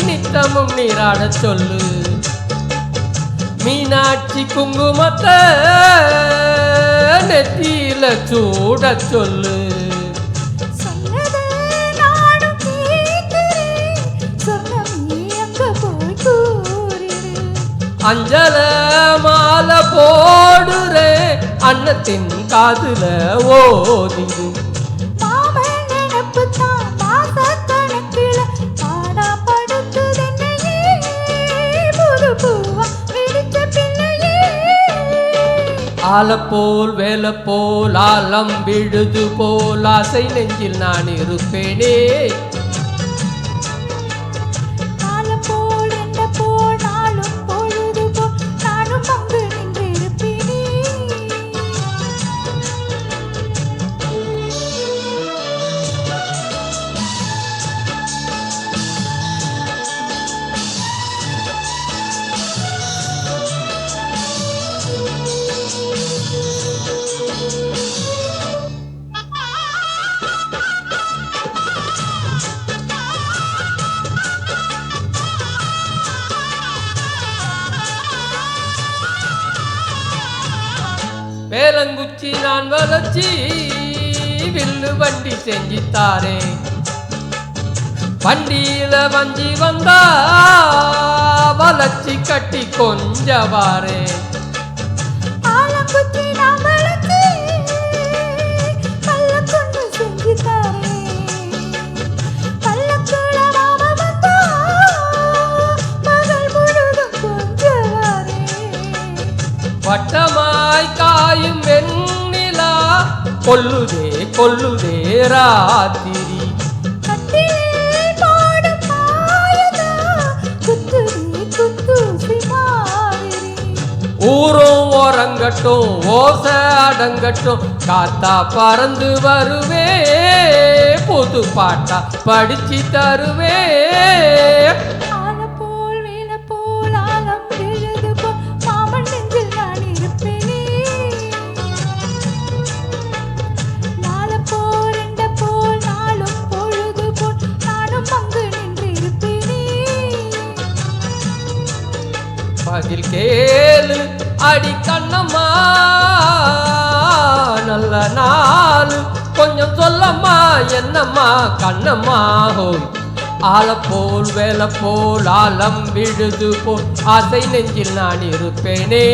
நித்தமும் நீராட சொல்லு மீனாட்சி குங்குமத்தை நெத்தியில சூட சொல்லு அஞ்சல மாலை போடுறே அன்னத்தின் காதுல ஓதிடு ஆலப்போல் வேலை போல் ஆலம் விழுது போல் ஆசை நெஞ்சில் நான் இருப்பேனே வேலங்குச்சி நான் வளர்ச்சி வில்லு வண்டி செஞ்சித்தாரே வண்டியில வஞ்சி வந்தா வளர்ச்சி கட்டி கொஞ்சவாரே வட்டமாய் காயும் வெண்ணிலா கொல்லுதே கொல்லுதே ராத்திரி ஊரும் உறங்கட்டும் ஓசை அடங்கட்டும் காத்தா பறந்து வருவே புது பாட்டா படிச்சு தருவே பதில் கேளு அடி கண்ணம்மா நல்ல நாள் கொஞ்சம் சொல்லம்மா என்னம்மா கண்ணம்மா ஹோய் ஆலப்போல் வேலை போல் ஆலம் விழுது போல் ஆசை நெஞ்சில் நான் இருப்பேனே